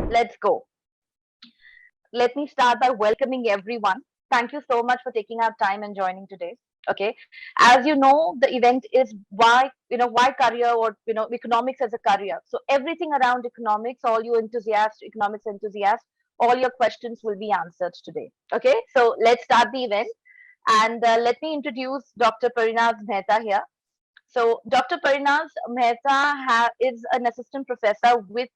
Let's go. Let me start by welcoming everyone. Thank you so much for taking out time and joining today. Okay. As you know, the event is why career or economics as a career. So everything around economics, all you enthusiasts, economics enthusiasts, all your questions will be answered today. Okay. So let's start the event. And let me introduce Dr. Parinaz Mehta here. So Dr. Parinaz Mehta is an assistant professor with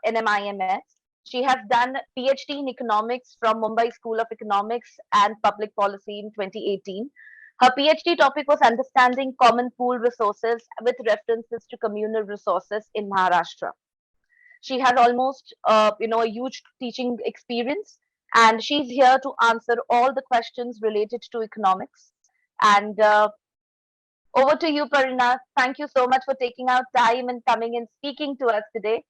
NMIMS. She has done PhD in economics from Mumbai School of Economics and Public Policy in 2018. Her PhD topic was understanding common pool resources with references to communal resources in Maharashtra. She has almost a huge teaching experience, and she's here to answer all the questions related to economics. And over to you, Parina. Thank you so much for taking out time and coming and speaking to us today.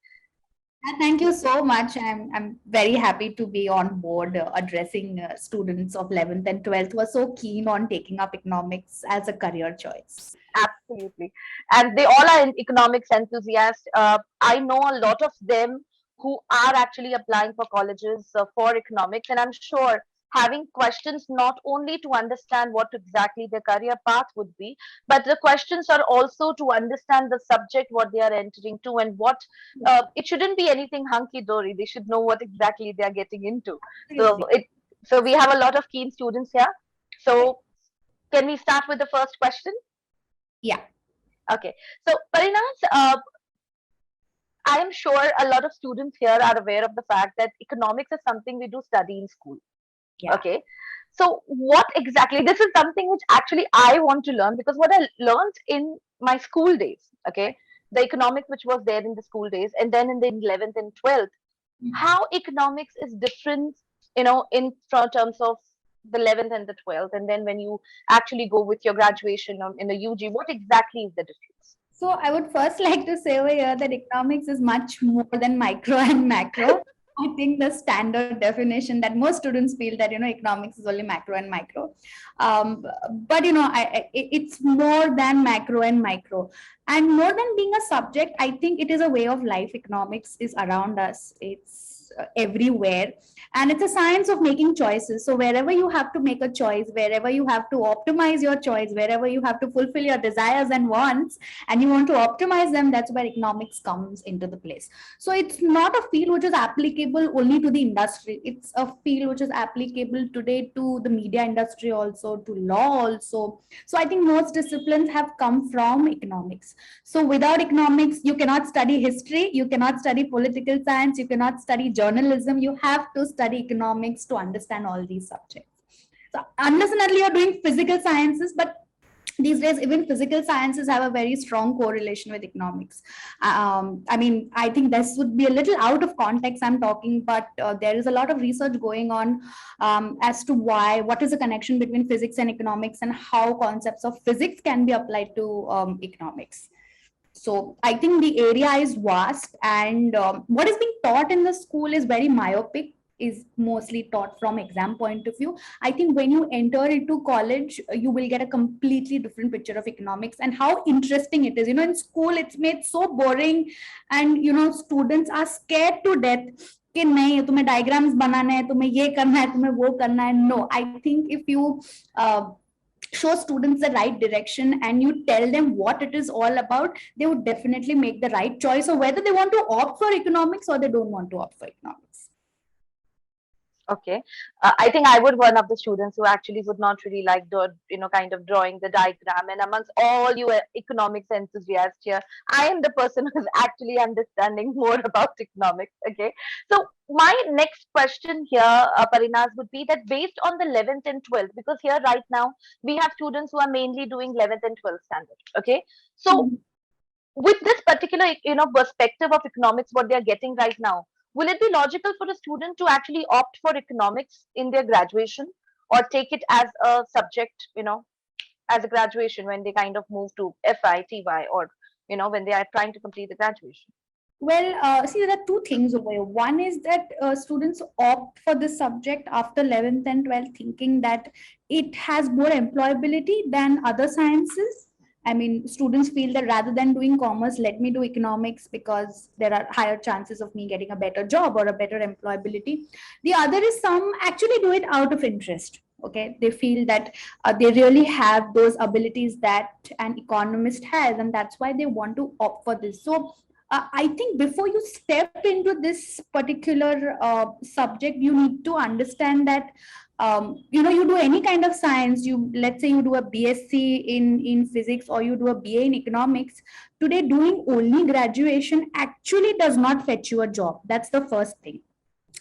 Thank you so much. I'm very happy to be on board addressing students of 11th and 12th who are so keen on taking up economics as a career choice. Absolutely. And they all are economics enthusiasts. I know a lot of them who are actually applying for colleges for economics, and I'm sure having questions not only to understand what exactly their career path would be, but the questions are also to understand the subject, what they are entering to, and what it shouldn't be anything hunky dory. They should know what exactly they are getting into. So we have a lot of keen students here. So can we start with the first question? Yeah. Okay. So Parinaz, I am sure a lot of students here are aware of the fact that economics is something we do study in school. Yeah. Okay. So what exactly, this is something which actually I want to learn, because what I learned in my school days, okay, the economics which was there in the school days, and then in the 11th and 12th, how economics is different, in terms of the 11th and the 12th, and then when you actually go with your graduation in the UG, what exactly is the difference? So I would first like to say over here that economics is much more than micro and macro. I think the standard definition that most students feel that, economics is only macro and micro. But, it's more than macro and micro. And more than being a subject, I think it is a way of life. Economics is around us. It's everywhere. And it's a science of making choices. So wherever you have to make a choice, wherever you have to optimize your choice, wherever you have to fulfill your desires and wants, and you want to optimize them, that's where economics comes into the place. So it's not a field which is applicable only to the industry. It's a field which is applicable today to the media industry also, to law also. So I think most disciplines have come from economics. So without economics, you cannot study history, you cannot study political science, you cannot study journalism. You have to study economics to understand all these subjects. So unless and until you're doing physical sciences, but these days even physical sciences have a very strong correlation with economics. I think this would be a little out of context I'm talking, but there is a lot of research going on as to what is the connection between physics and economics, and how concepts of physics can be applied to economics. So I think the area is vast, and what is being taught in the school is very myopic, is mostly taught from exam point of view. I think when you enter into college, you will get a completely different picture of economics and how interesting it is. In school, it's made so boring, and students are scared to death कि नहीं तुम्हें diagrams बनाने हैं, तुम्हें ये करना है, तुम्हें वो करना है. No, I think if you show students the right direction and you tell them what it is all about, they would definitely make the right choice of whether they want to opt for economics or they don't want to opt for economics. Okay. I think I would one of the students who actually would not really like kind of drawing the diagram. And amongst all you economics enthusiasts here, I am the person who's actually understanding more about economics. Okay. So my next question here, Parinas, would be that based on the 11th and 12th, because here right now we have students who are mainly doing 11th and 12th standard. Okay. So with this particular, perspective of economics, what they are getting right now, will it be logical for a student to actually opt for economics in their graduation, or take it as a subject, as a graduation when they kind of move to FI, TY, or, when they are trying to complete the graduation? Well, see, there are two things over here. One is that students opt for this subject after 11th and 12th, thinking that it has more employability than other sciences. I mean, students feel that rather than doing commerce, let me do economics because there are higher chances of me getting a better job or a better employability. The other is some actually do it out of interest. Okay, they feel that they really have those abilities that an economist has, and that's why they want to opt for this. So I think before you step into this particular subject, you need to understand that you do any kind of science. You, let's say you do a BSc in physics, or you do a BA in economics. Today, doing only graduation actually does not fetch you a job. That's the first thing.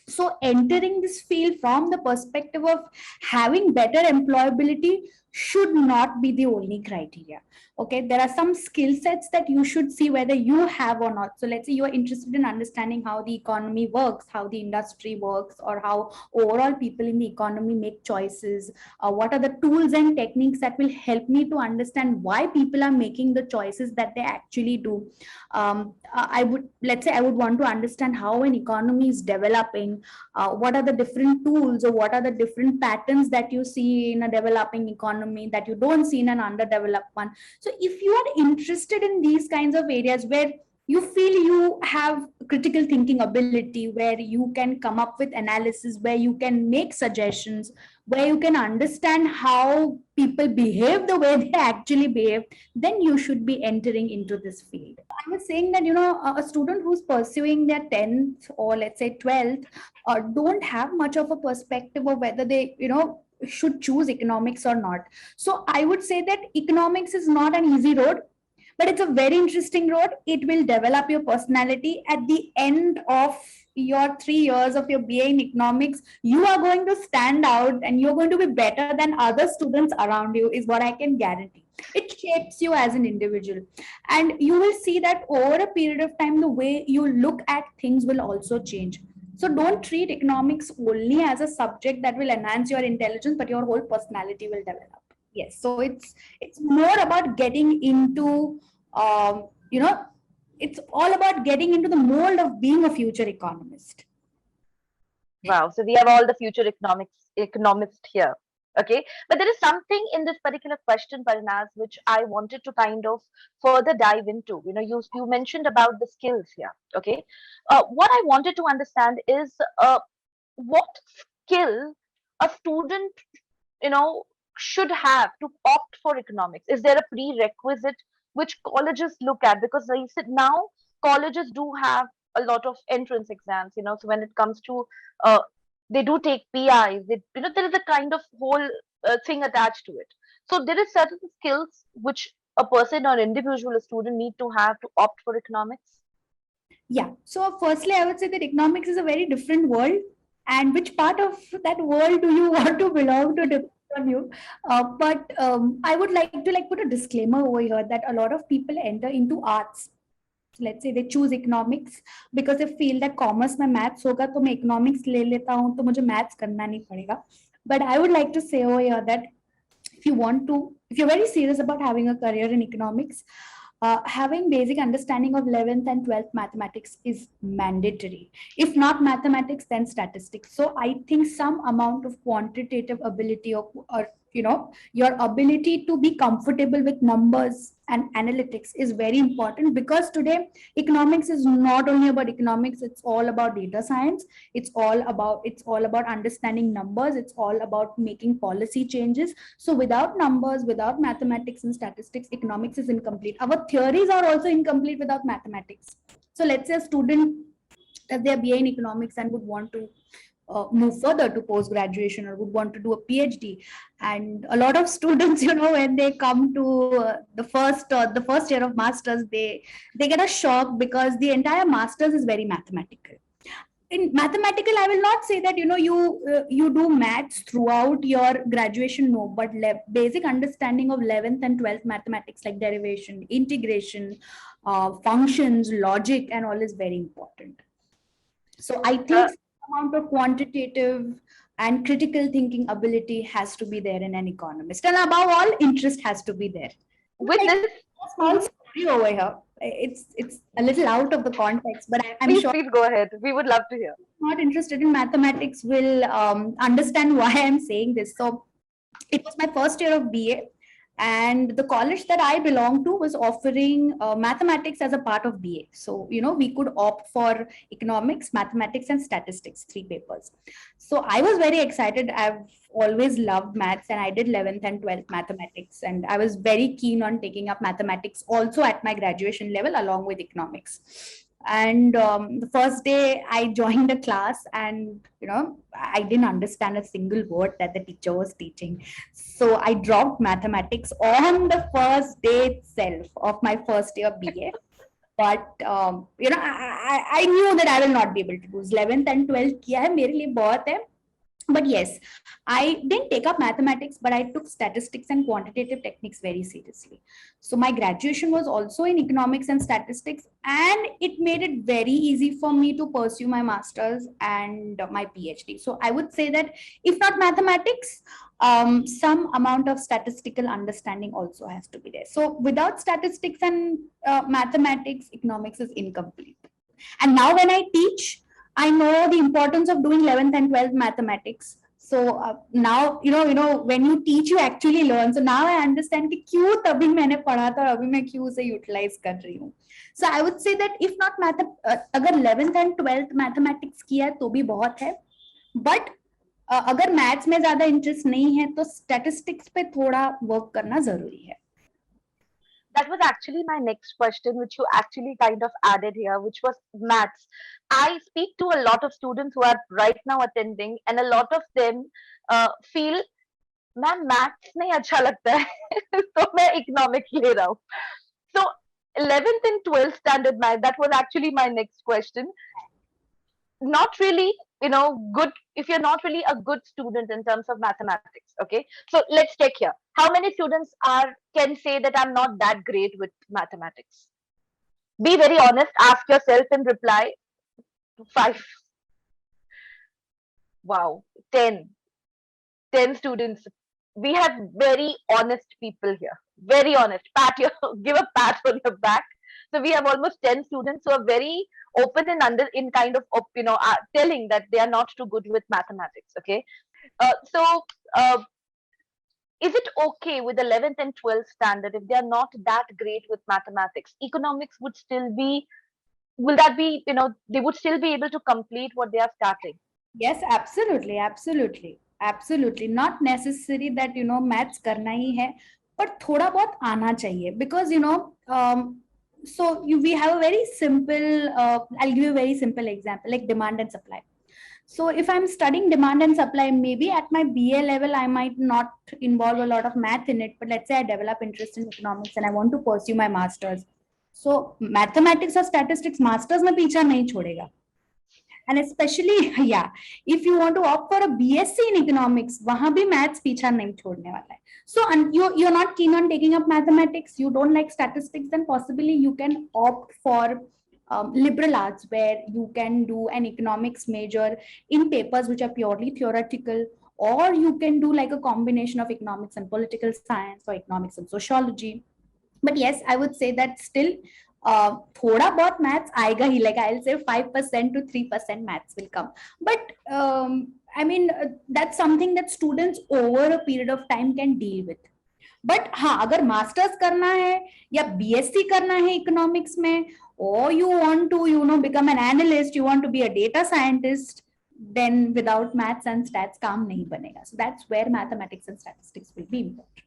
So entering this field from the perspective of having better employability should not be the only criteria. Okay, there are some skill sets that you should see whether you have or not. So let's say you are interested in understanding how the economy works, how the industry works, or how overall people in the economy make choices. What are the tools and techniques that will help me to understand why people are making the choices that they actually do. I would, let's say I would want to understand how an economy is developing. What are the different tools, or what are the different patterns that you see in a developing economy that you don't see in an underdeveloped one. So if you are interested in these kinds of areas where you feel you have critical thinking ability, where you can come up with analysis, where you can make suggestions, where you can understand how people behave the way they actually behave, then you should be entering into this field. I was saying that, a student who's pursuing their 10th or let's say 12th don't have much of a perspective of whether they, should choose economics or not. So I would say that economics is not an easy road, but it's a very interesting road. It will develop your personality. At the end of your 3 years of your BA in economics, you are going to stand out and you're going to be better than other students around you, is what I can guarantee. It shapes you as an individual, and you will see that over a period of time, the way you look at things will also change. So don't treat economics only as a subject that will enhance your intelligence, but your whole personality will develop. Yes, so it's more about getting into um, you know it's all about getting into the mold of being a future economist. Wow. So we have all the future economists here. Okay. But there is something in this particular question, Parinaz, which I wanted to kind of further dive into. You mentioned about the skills here. Okay. What I wanted to understand is what skill a student, you know, should have to opt for economics. Is there a prerequisite which colleges look at? Because like you said, now colleges do have a lot of entrance exams, so when it comes to uh, they do take PIs. There is a kind of whole thing attached to it. So there is certain skills which a person or individual, a student need to have to opt for economics. Yeah. So firstly, I would say that economics is a very different world, and which part of that world do you want to belong to depends on you. But I would like to put a disclaimer over here that a lot of people enter into arts. Let's say they choose economics because they feel that commerce में maths होगा तो मैं economics ले लेता हूँ तो मुझे maths करना नहीं पड़ेगा. But I would like to say over here that if you're very serious about having a career in economics, having basic understanding of 11th and 12th mathematics is mandatory. If not mathematics, then statistics. So I think some amount of quantitative ability, or your ability to be comfortable with numbers and analytics is very important, because today economics is not only about economics, it's all about data science. It's all about understanding numbers. It's all about making policy changes. So without numbers, without mathematics and statistics, economics is incomplete. Our theories are also incomplete without mathematics. So let's say a student, if they are BA in economics and would want to move further to post graduation, or would want to do a PhD, and a lot of students, when they come to the first year of masters, they get a shock because the entire masters is very mathematical. In mathematical, I will not say that you do maths throughout your graduation, no, but basic understanding of 11th and 12th mathematics, like derivation, integration, functions, logic, and all is very important. So I think some amount of quantitative and critical thinking ability has to be there in an economist, and above all, interest has to be there. With Like this, a small story over here. It's a little out of the context, but I'm please, sure please go ahead. We would love to hear. not interested in mathematics will understand why I'm saying this. So it was my first year of BA, And the college that I belonged to was offering mathematics as a part of BA. So, we could opt for economics, mathematics, and statistics, 3 papers. So I was very excited. I've always loved maths, and I did 11th and 12th mathematics. And I was very keen on taking up mathematics also at my graduation level along with economics. And the first day I joined a class, and I didn't understand a single word that the teacher was teaching. So I dropped mathematics on the first day itself of my first year BA. But I knew that I will not be able to do 11th and 12th किया है मेरे लिए बहुत है. But yes, I didn't take up mathematics, but I took statistics and quantitative techniques very seriously. So my graduation was also in economics and statistics, and it made it very easy for me to pursue my master's and my PhD. So I would say that if not mathematics, some amount of statistical understanding also has to be there. So without statistics and mathematics, economics is incomplete. And now when I teach, I know the importance of doing 11th and 12th mathematics. So now, when you teach, you actually learn. So now I understand कि क्यों तभी मैंने पढ़ा था और अभी मैं क्यों उसे utilize कर रही हूँ. So I would say that if not अगर 11th and 12th mathematics किया है तो भी बहुत है. But अगर maths में ज़्यादा interest नहीं है तो statistics पे थोड़ा work करना जरूरी है. That was actually my next question, which you actually kind of added here, which was maths. I speak to a lot of students who are right now attending, and a lot of them feel, ma'am maths नहीं अच्छा लगता है तो मैं economics ले रहा हूँ. So 11th and 12th standard math, that was actually my next question. Not really, good if you're not really a good student in terms of mathematics. Okay, so let's check here. How many students can say that I'm not that great with mathematics? Be very honest, ask yourself and reply. 5. Wow. 10 students. We have very honest people here, very honest. Give a pat on your back. So we have almost 10 students who are very open and in kind of telling that they are not too good with mathematics. Okay, so is it okay with 11th and 12th standard if they are not that great with mathematics? Economics would still be, will that be, they would still be able to complete what they are starting? Yes, absolutely. Not necessary that maths करना ही है, but थोड़ा बहुत आना चाहिए, because we have a very simple. I'll give you a very simple example, like demand and supply. So if I'm studying demand and supply, maybe at my BA level, I might not involve a lot of math in it, but let's say I develop interest in economics and I want to pursue my master's. So mathematics or statistics masters में पीछा नहीं छोड़ेगा. And especially, yeah, if you want to opt for a BSc in economics, वहाँ भी maths पीछा नहीं छोड़ने वाला है. So you're not keen on taking up mathematics, you don't like statistics, then possibly you can opt for liberal arts, where you can do an economics major in papers which are purely theoretical, or you can do like a combination of economics and political science or economics and sociology. But yes, I would say that still thoda bahut maths aayega hi, like I'll say 5% to 3% maths will come. But I mean, that's something that students over a period of time can deal with. But हाँ, अगर masters करना है या BSc करना है economics में, or you want to become an analyst, you want to be a data scientist, then without maths and stats काम नहीं बनेगा. So that's where mathematics and statistics will be important.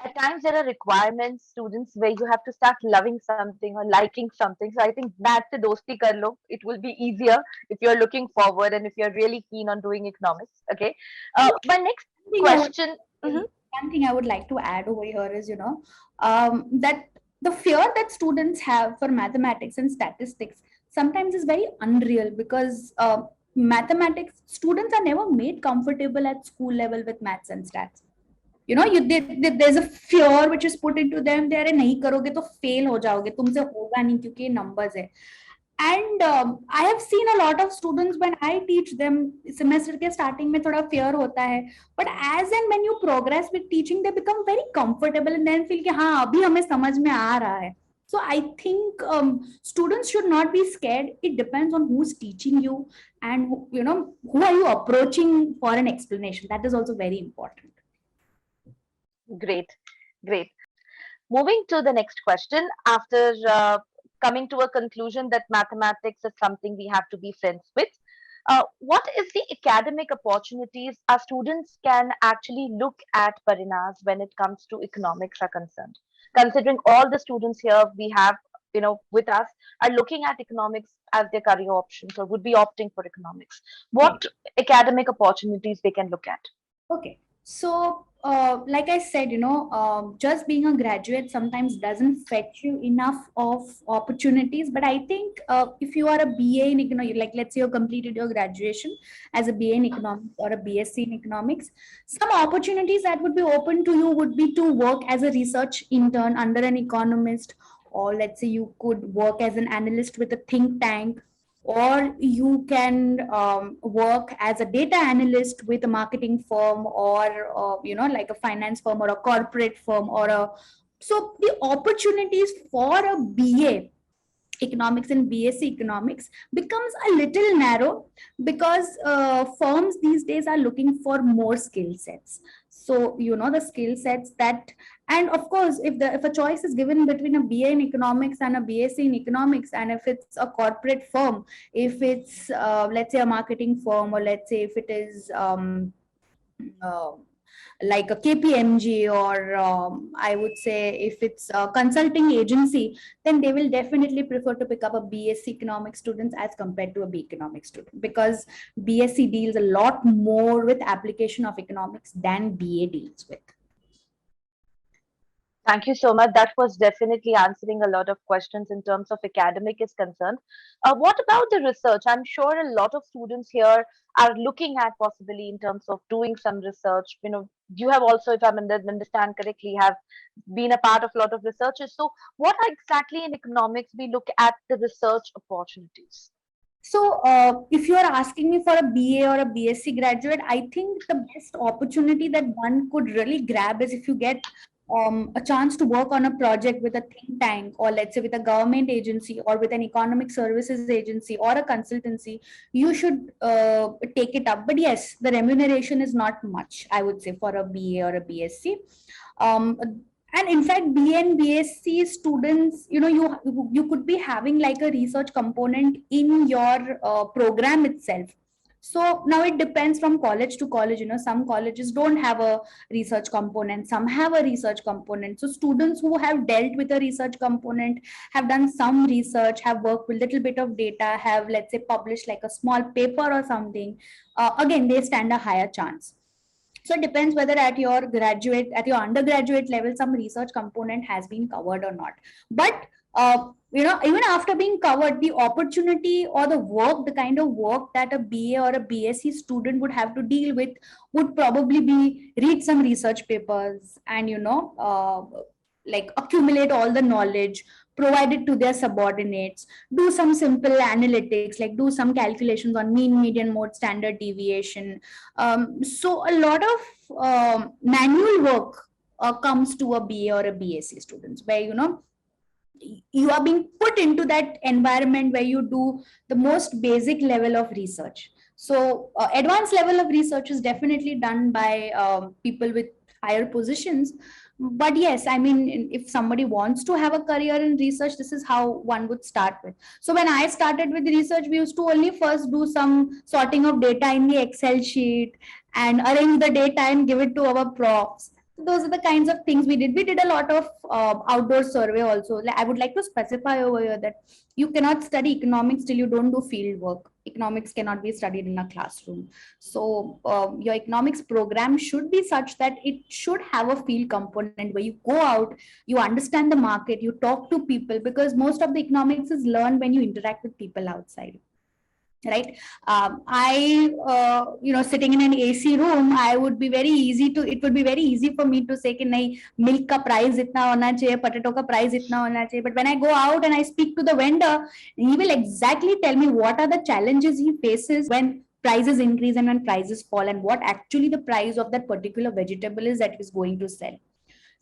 At times there are requirements, students, where you have to start loving something or liking something. So I think that's the dosti kar lo. It will be easier if you're looking forward and if you're really keen on doing economics. Okay. My next question. One thing I would like to add over here is, that the fear that students have for mathematics and statistics sometimes is very unreal, because mathematics students are never made comfortable at school level with maths and stats. There's a fear which is put into them. they अरे नहीं करोगे तो fail हो जाओगे, तुमसे होगा नहीं क्योंकि numbers है. And I have seen a lot of students when I teach them, semester के starting में थोड़ा fear होता है, but as and when you progress with teaching, they become very comfortable and then feel कि हाँ अभी हमें समझ में आ रहा है. So I think students should not be scared. It depends on who's teaching you and who are you approaching for an explanation. That is also very important. Great, great. Moving to the next question, after coming to a conclusion that mathematics is something we have to be friends with, what is the academic opportunities our students can actually look at, Parinas, when it comes to economics are concerned? Considering all the students here we have, with us are looking at economics as their career options or would be opting for economics. Right. What academic opportunities they can look at? Okay. So, like I said, just being a graduate sometimes doesn't fetch you enough of opportunities. But I think if you are a BA in economics, like let's say you completed your graduation as a BA in economics or a BSc in economics, some opportunities that would be open to you would be to work as a research intern under an economist, or let's say you could work as an analyst with a think tank, or you can work as a data analyst with a marketing firm, or like a finance firm or a corporate firm, or a so the opportunities for a BA economics and BSc economics becomes a little narrow, because firms these days are looking for more skill sets. So the skill sets that, and of course if a choice is given between a BA in economics and a BSc in economics, and if it's a corporate firm, if it's let's say a marketing firm, or let's say if it is uh, like a KPMG, or I would say if it's a consulting agency, then they will definitely prefer to pick up a BSc economics students as compared to a B economics student, because BSc deals a lot more with application of economics than BA deals with. Thank you so much. That was definitely answering a lot of questions in terms of academic is concerned. What about the research? I'm sure a lot of students here are looking at possibly in terms of doing some research. You have also, if I understand correctly, have been a part of a lot of researches. So, what are exactly in economics we look at the research opportunities? So, if you are asking me for a BA or a BSc graduate, I think the best opportunity that one could really grab is if you get a chance to work on a project with a think tank, or let's say with a government agency, or with an economic services agency, or a consultancy. You should take it up. But yes, the remuneration is not much, I would say, for a BA or a BSc. Um, and in fact, BA and BSc students, you could be having like a research component in your program itself. So now it depends from college to college. Some colleges don't have a research component, some have a research component. So students who have dealt with a research component, have done some research, have worked with little bit of data, have, let's say, published like a small paper or something, again they stand a higher chance. So it depends whether at your undergraduate level some research component has been covered or not. But even after being covered, the opportunity or the work, the kind of work that a BA or a BSc student would have to deal with would probably be read some research papers, and like accumulate all the knowledge, provide it to their subordinates, do some simple analytics, like do some calculations on mean, median, mode, standard deviation. So a lot of manual work comes to a BA or a BSc students, where you are being put into that environment where you do the most basic level of research. So advanced level of research is definitely done by people with higher positions. But yes, I mean, if somebody wants to have a career in research, this is how one would start with. So when I started with research, we used to only first do some sorting of data in the Excel sheet, and arrange the data and give it to our profs. Those are the kinds of things we did. We did a lot of outdoor survey also. I would like to specify over here that you cannot study economics till you don't do field work. Economics cannot be studied in a classroom. So your economics program should be such that it should have a field component where you go out, you understand the market, you talk to people, because most of the economics is learned when you interact with people outside, right? I sitting in an AC room, I would be very easy to it would be very easy for me to say कि नहीं, milk का price इतना होना चाहिए, potato का price इतना होना चाहिए. But when I go out and I speak to the vendor, he will exactly tell me what are the challenges he faces when prices increase and when prices fall, and what actually the price of that particular vegetable is that he's going to sell.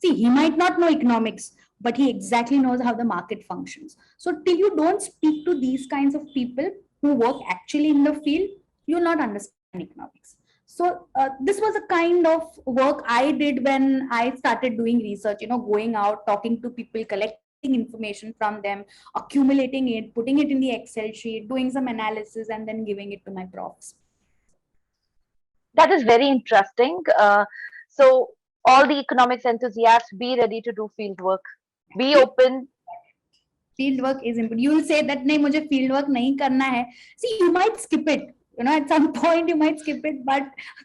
See, he might not know economics, but he exactly knows how the market functions. So, till you don't speak to these kinds of people who work actually in the field, you'll not understand economics. So this was a kind of work I did when I started doing research, going out, talking to people, collecting information from them, accumulating it, putting it in the Excel sheet, doing some analysis, and then giving it to my profs. That is very interesting. So all the economics enthusiasts, be ready to do field work. Be open. Field work is important. You will say that नहीं मुझे field work नहीं करना है. See, you might skip it. At some point you might skip it, but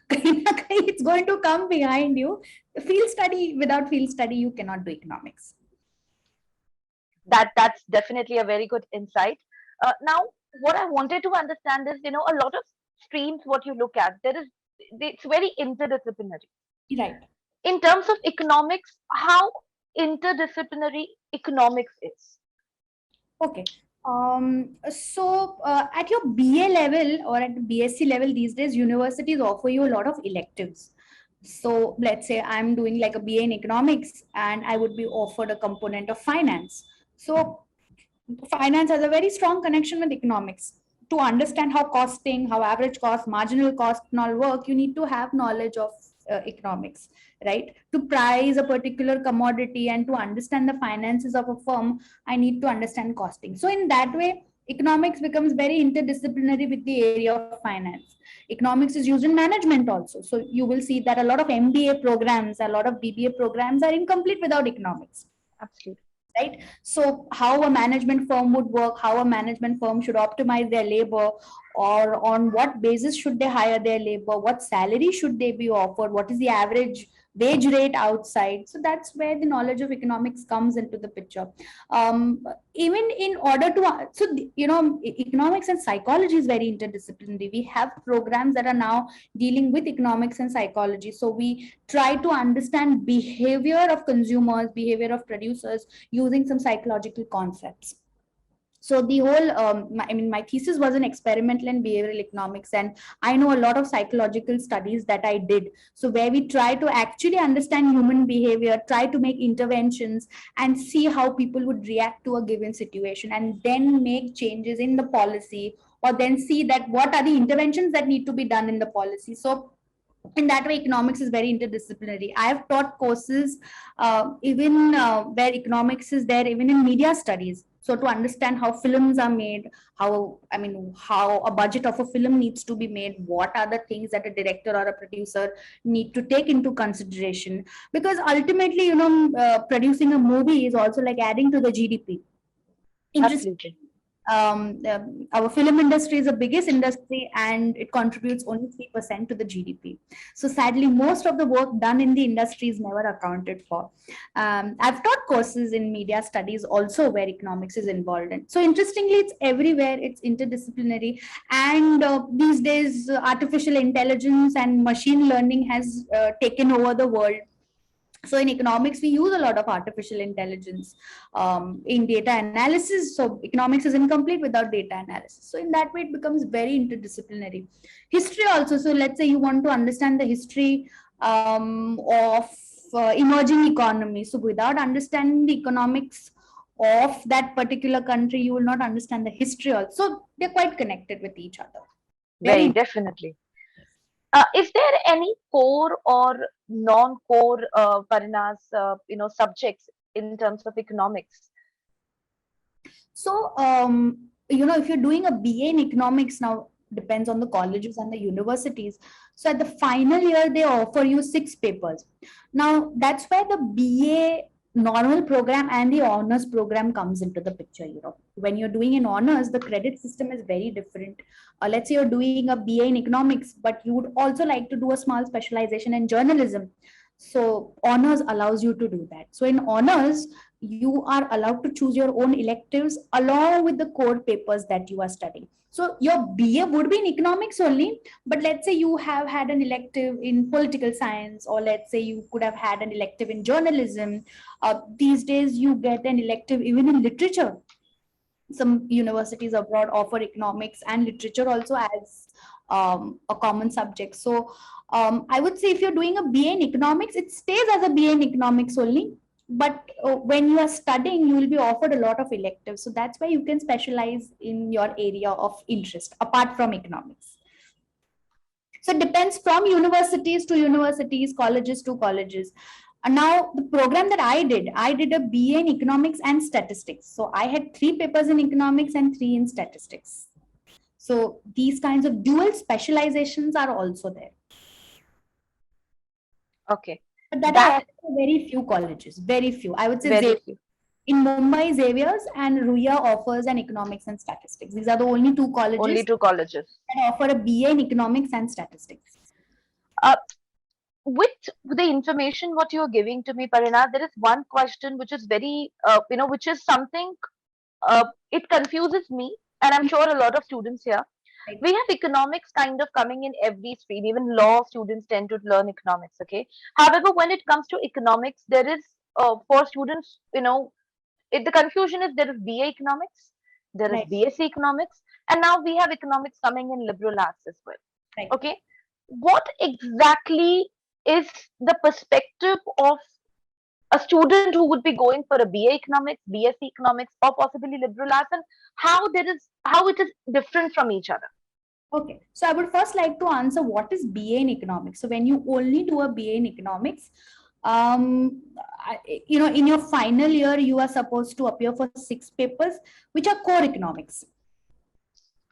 कहीं ना कहीं it's going to come behind you. Field study, without field study, you cannot do economics. That's definitely a very good insight. Now, what I wanted to understand is, a lot of streams, what you look at, it's very interdisciplinary. Right. In terms of economics, how interdisciplinary economics is? Okay. So at your BA level or at the BSc level these days, universities offer you a lot of electives. So let's say I'm doing like a BA in economics and I would be offered a component of finance. So finance has a very strong connection with economics. To understand how costing, how average cost, marginal cost and all work, you need to have knowledge of economics, right? To price a particular commodity and to understand the finances of a firm, I need to understand costing. So in that way, economics becomes very interdisciplinary with the area of finance. Economics is used in management also. So you will see that a lot of MBA programs, a lot of BBA programs are incomplete without economics. Absolutely. Right? So how a management firm would work, how a management firm should optimize their labor, or on what basis should they hire their labor, what salary should they be offered, what is the average wage rate outside. So that's where the knowledge of economics comes into the picture. Even in order to, so economics and psychology is very interdisciplinary. We have programs that are now dealing with economics and psychology. So we try to understand behavior of consumers, behavior of producers using some psychological concepts. So the whole my thesis was in experimental and behavioral economics, and I know a lot of psychological studies that I did, so where we try to actually understand human behavior, try to make interventions and see how people would react to a given situation, and then make changes in the policy, or then see that what are the interventions that need to be done in the policy. So in that way, economics is very interdisciplinary. I have taught courses even where economics is there, even in media studies. So to understand how films are made, how a budget of a film needs to be made, what are the things that a director or a producer need to take into consideration. Because ultimately, producing a movie is also like adding to the GDP. Absolutely. Our film industry is the biggest industry and it contributes only 3% to the GDP. So sadly, most of the work done in the industry is never accounted for. I've taught courses in media studies also where economics is involved in. So interestingly, it's everywhere, it's interdisciplinary. And these days, artificial intelligence and machine learning has taken over the world. So in economics, we use a lot of artificial intelligence in data analysis. So economics is incomplete without data analysis. So in that way, it becomes very interdisciplinary. History also. So let's say you want to understand the history of emerging economies. So without understanding the economics of that particular country, you will not understand the history also. So they're quite connected with each other. Very definitely. Is there any core or non-core Parina's subjects in terms of economics? So if you're doing a BA in economics now, depends on the colleges and the universities. So at the final year, they offer you 6 papers. Now that's where the BA normal program and the honors program comes into the picture. When you're doing an honors, the credit system is very different. Let's say you're doing a BA in economics, but you would also like to do a small specialization in journalism. So honors allows you to do that. So in honors, you are allowed to choose your own electives along with the core papers that you are studying. So your BA would be in economics only, but let's say you have had an elective in political science, or let's say you could have had an elective in journalism. These days you get an elective even in literature. Some universities abroad offer economics and literature also as a common subject. So I would say if you're doing a BA in economics, it stays as a BA in economics only. But when you are studying, you will be offered a lot of electives. So that's why you can specialize in your area of interest apart from economics. So it depends from universities to universities, colleges to colleges. And now the program that I did a BA in economics and statistics. So I had 3 papers in economics and 3 in statistics. So these kinds of dual specializations are also there. Okay. But that are That also very few colleges, very few. I would say very few. in Mumbai, Xavier's and Ruya offers an economics and statistics. These are the only 2 Only colleges 2 colleges. that offer a BA in economics and statistics. Uh, with the information what you're giving to me, Parina, there is one question which is very, which is something, it confuses me, and I'm sure a lot of students here. Right, We have economics kind of coming in every stream. Even law students tend to learn economics. Okay. However, when it comes to economics, there is, for students, the confusion is there is BA economics, there is right, BSc economics, and now we have economics coming in liberal arts as well. right. Okay. What exactly is the perspective of a student who would be going for a BA economics, BSc economics, or possibly liberal arts, and how it is different from each other? Okay, so I would first like to answer what is BA in economics. So when you only do a BA in economics, in your final year, you are supposed to appear for 6 papers, which are core economics.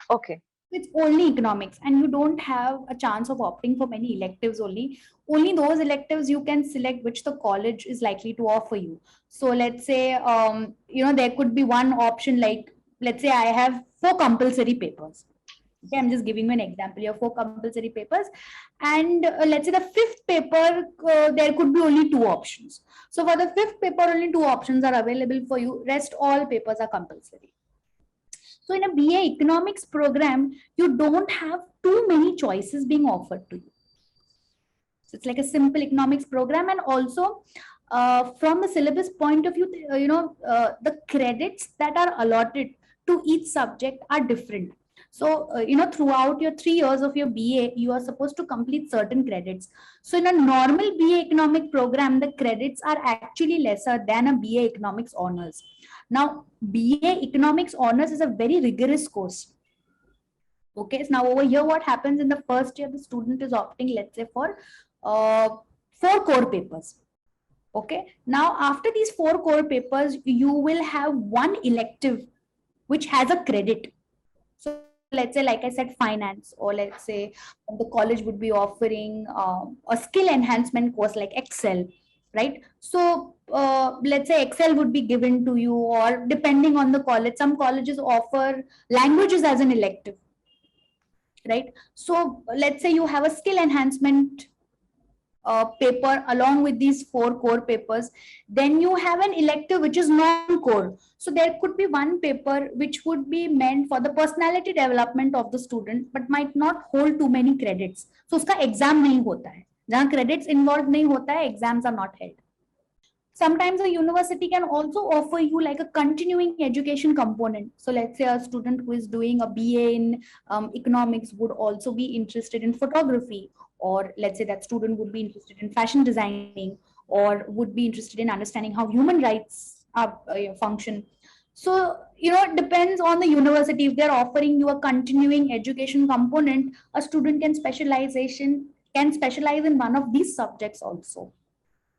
Okay. It's only economics, and you don't have a chance of opting for many electives only. Only those electives you can select which the college is likely to offer you. So let's say, there could be one option like, let's say I have 4 compulsory papers. Okay, I'm just giving you an example. You have 4 compulsory papers, and let's say the 5th paper, there could be only 2 options. So for the 5th paper, only 2 options are available for you. Rest all papers are compulsory. So in a BA economics program, you don't have too many choices being offered to you. So it's like a simple economics program, and also from the syllabus point of view, the credits that are allotted to each subject are different. So throughout your 3 years of your BA, you are supposed to complete certain credits. So in a normal BA economic program, the credits are actually lesser than a BA economics honors. Now, BA economics honors is a very rigorous course. Okay, so now over here, what happens in the first year, the student is opting, let's say, for 4 core papers. Okay, now after these 4 core papers, you will have one elective which has a credit. So let's say, like I said, finance, or let's say the college would be offering a skill enhancement course like Excel, right? So let's say Excel would be given to you, or depending on the college, some colleges offer languages as an elective, right? So let's say you have a skill enhancement paper along with these 4 core papers. Then you have an elective which is non-core. So there could be one paper which would be meant for the personality development of the student, but might not hold too many credits. So uska exam nahi hota hai. Jahan credits involved nahi hota hai, exams are not held. Sometimes a university can also offer you like a continuing education component. So let's say a student who is doing a BA in economics would also be interested in photography, or let's say that student would be interested in fashion designing, or would be interested in understanding how human rights are, function. So it depends on the university. If they're offering you a continuing education component, a student can specialize in one of these subjects also.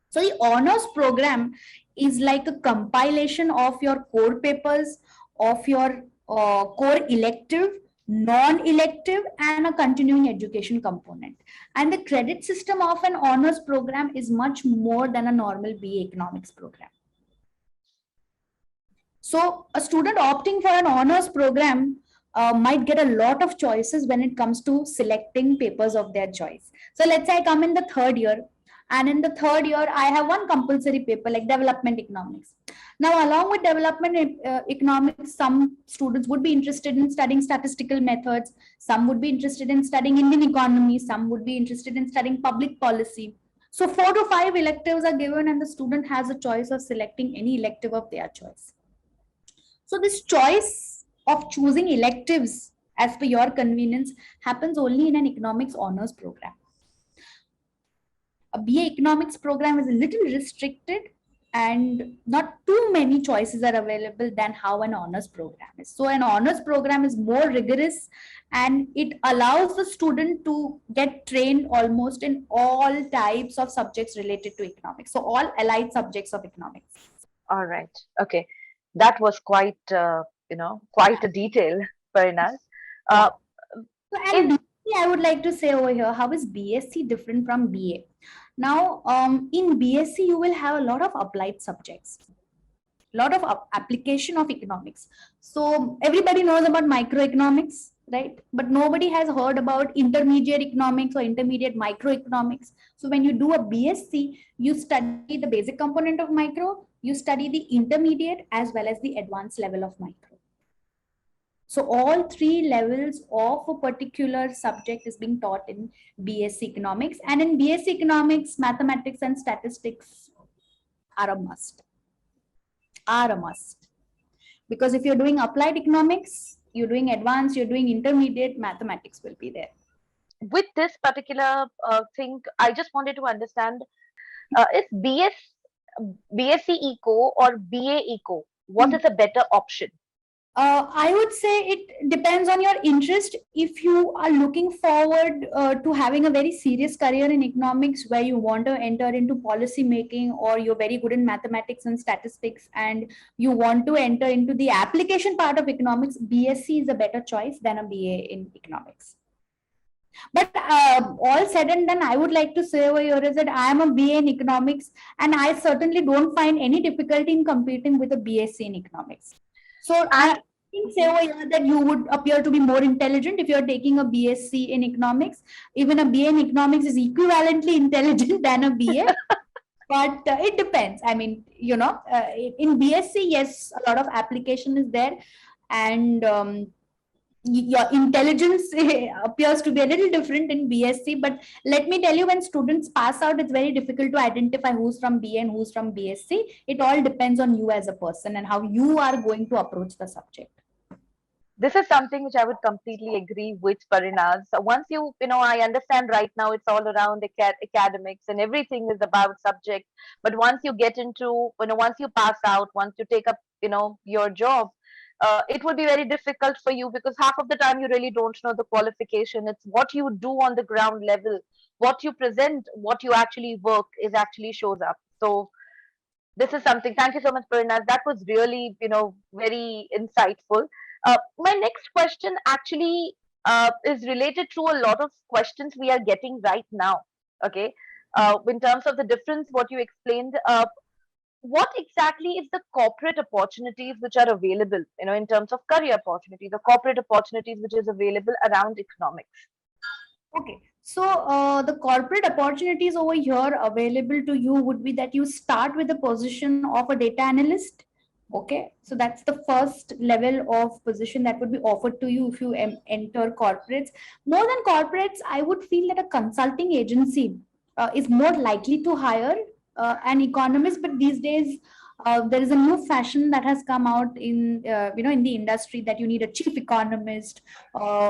So the honors program is like a compilation of your core papers, of your core elective, non-elective, and a continuing education component. And the credit system of an honors program is much more than a normal BA economics program. So a student opting for an honors program might get a lot of choices when it comes to selecting papers of their choice. So let's say I come in the 3rd year, and in the 3rd year, I have one compulsory paper like development economics. Now, along with development economics, some students would be interested in studying statistical methods. Some would be interested in studying Indian economy. Some would be interested in studying public policy. So 4 to 5 electives are given, and the student has a choice of selecting any elective of their choice. So this choice of choosing electives as per your convenience happens only in an economics honors program. A BA economics program is a little restricted, and not too many choices are available than how an honors program is. So an honors program is more rigorous, and it allows the student to get trained almost in all types of subjects related to economics. So all allied subjects of economics. All right. Okay. That was quite, quite a detail, Parinas. Yeah. Uh, So, in and BSc, I would like to say over here, how is BSc different from BA? Now, in BSc, you will have a lot of applied subjects, lot of application of economics. So everybody knows about microeconomics, right? But nobody has heard about intermediate economics or intermediate microeconomics. So when you do a BSc, you study the basic component of micro, you study the intermediate as well as the advanced level of micro. So all three levels of a particular subject is being taught in BSc economics, and in BSc economics, mathematics and statistics are a must. Are a must. Because if you're doing applied economics, you're doing advanced, you're doing intermediate, mathematics will be there. with this particular thing, I just wanted to understand: is BSc Eco or BA Eco? What is a better option? I would say it depends on your interest. If you are looking forward to having a very serious career in economics where you want to enter into policy making, or you're very good in mathematics and statistics and you want to enter into the application part of economics, BSc is a better choice than a BA in economics. But all said and done, I would like to say over here is that I am a BA in economics, and I certainly don't find any difficulty in competing with a BSc in economics. So I And think say over here that you would appear to be more intelligent if you're taking a BSc in economics. Even a BA in economics is equivalently intelligent than a BA. But it depends. I mean, in BSc, yes, a lot of application is there, and your intelligence appears to be a little different in BSc. But let me tell you, when students pass out, it's very difficult to identify who's from BA and who's from BSc. It all depends on you as a person and how you are going to approach the subject. this is something which I would completely agree with Parinaz. So once I understand right now it's all around academics and everything is about subject. But once you get into, once you pass out, once you take up, your job, it would be very difficult for you because half of the time you really don't know the qualification. It's what you do on the ground level, what you present, what you actually work is actually shows up. So this is something. Thank you so much, Parinaz. That was really, very insightful. My next question actually is related to a lot of questions we are getting right now. Okay, in terms of the difference, what you explained. What exactly is the corporate opportunities which are available, in terms of career opportunities, the corporate opportunities which is available around economics? Okay. So the corporate opportunities over here available to you would be that you start with the position of a data analyst. Okay. So that's the first level of position that would be offered to you if you enter corporates. More than corporates, I would feel that a consulting agency is more likely to hire an economist. But these days, there is a new fashion that has come out in the industry, that you need a chief economist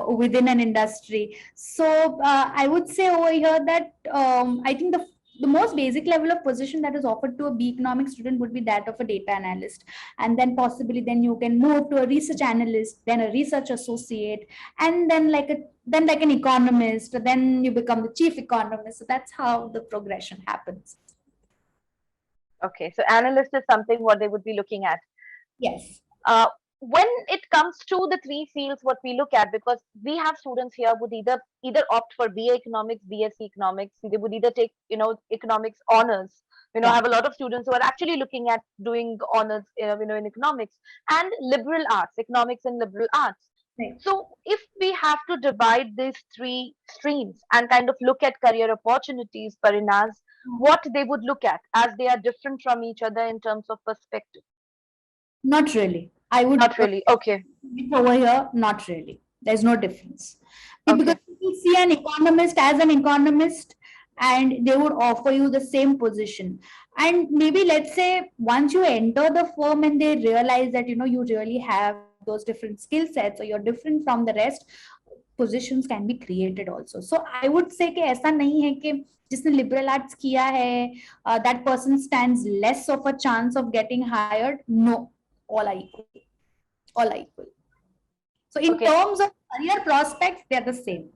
within an industry. So I would say over here that I think the most basic level of position that is offered to a B economic student would be that of a data analyst, and then possibly then you can move to a research analyst, then a research associate, and then like an economist, then you become the chief economist. So that's how the progression happens. Okay, so analyst is something what they would be looking at. Yes. uh, when it comes to the three fields what we look at, because we have students here would either opt for BA economics, BSc economics, they would either take economics honors. I Yeah. have a lot of students who are actually looking at doing honors in economics and liberal arts, economics and liberal arts. Right. So if we have to divide these three streams and kind of look at career opportunities, Parinaz, what they would look at as they are different from each other in terms of perspective? Not really. I would Not really. Okay. over here, not really. There's no difference. Because Okay. you see an economist as an economist, and they would offer you the same position. And maybe let's say once you enter the firm and they realize that you really have those different skill sets, or you're different from the rest, positions can be created also. So I would say कि ऐसा नहीं है कि जिसने liberal arts किया है, that person stands less of a chance of getting hired. No, all are equal. All are equal. So in Okay, terms of career prospects, they are the same.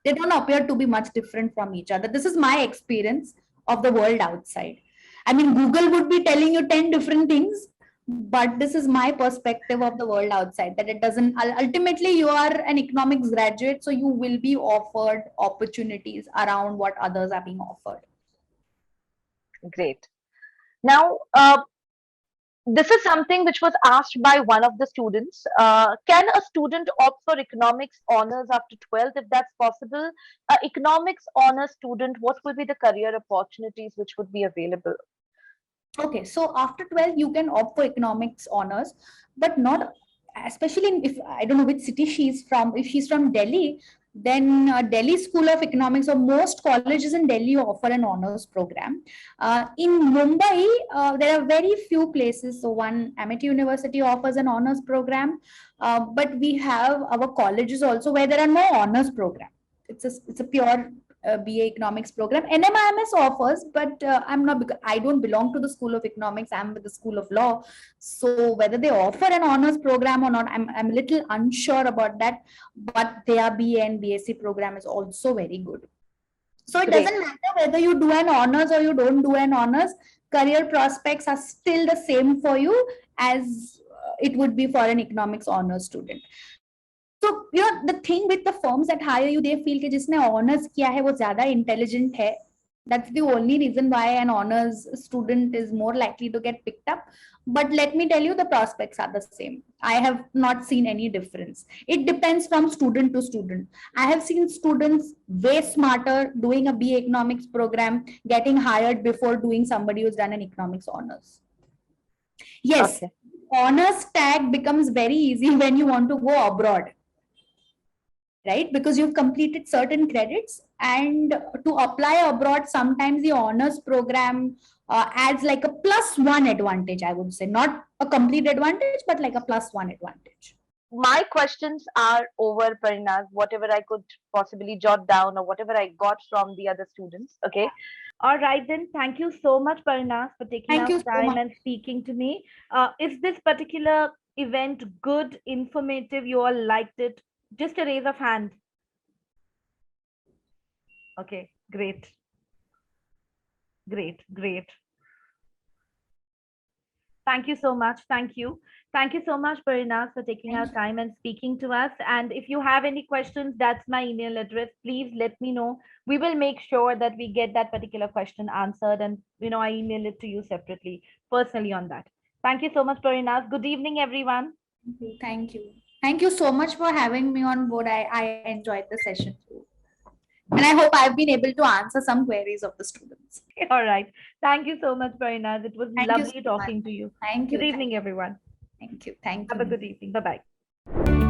They don't appear to be much different from each other. This is my experience of the world outside. I mean, Google would be telling you 10 different things, but this is my perspective of the world outside, that it doesn't, ultimately you are an economics graduate, so you will be offered opportunities around what others are being offered. great. Now, this is something which was asked by one of the students. Can a student opt for economics honors after 12th if that's possible? Economics honors student, what will be the career opportunities which would be available? Okay, so after 12, you can opt for economics honors, but not, especially if I don't know which city she's from. If she's from Delhi, then Delhi School of Economics or most colleges in Delhi offer an honors program. In Mumbai, there are very few places. So one, Amity University offers an honors program, but we have our colleges also where there are no honors program. It's a pure BA economics program. NMIMS offers, but I'm not, because I don't belong to the School of Economics. I'm with the School of Law. So whether they offer an honors program or not, I'm a little unsure about that. But their BA and BSc program is also very good. So it Great. doesn't matter whether you do an honors or you don't do an honors. Career prospects are still the same for you as it would be for an economics honors student. So the thing with the firms that hire you, they feel कि जिसने honors किया है वो ज़्यादा intelligent है. That's the only reason why an honors student is more likely to get picked up. But let me tell you, the prospects are the same. I have not seen any difference. It depends from student to student. I have seen students way smarter doing a BA economics program, getting hired before doing somebody who's done an economics honors. Yes, Okay. honors tag becomes very easy when you want to go abroad, right? Because you've completed certain credits, and to apply abroad, sometimes the honors program adds like a +1 advantage, I would say. Not a complete advantage, but like a +1 advantage. My questions are over, Parinaz. Whatever I could possibly jot down or whatever I got from the other students. Okay. All right, then. Thank you so much, Parinaz, for taking Thank out you so time much. and speaking to me. Is this particular event good, informative? You all liked it? Just a raise of hand. Okay, great, great, great. Thank you so much. Thank you. Thank you so much, Parinaz, for taking Thank out time and speaking to us. And if you have any questions, that's my email address. Please let me know. We will make sure that we get that particular question answered, and I email it to you separately, personally on that. Thank you so much, Parinaz. Good evening, everyone. you. Thank you. Thank you so much for having me on board. I enjoyed the session too. And I hope I've been able to answer some queries of the students. All right. Thank you so much, Parinaz. It was Thank you so lovely much. talking to you. Thank Good you. evening, everyone. Thank you. Thank Have a you. good evening. Bye bye.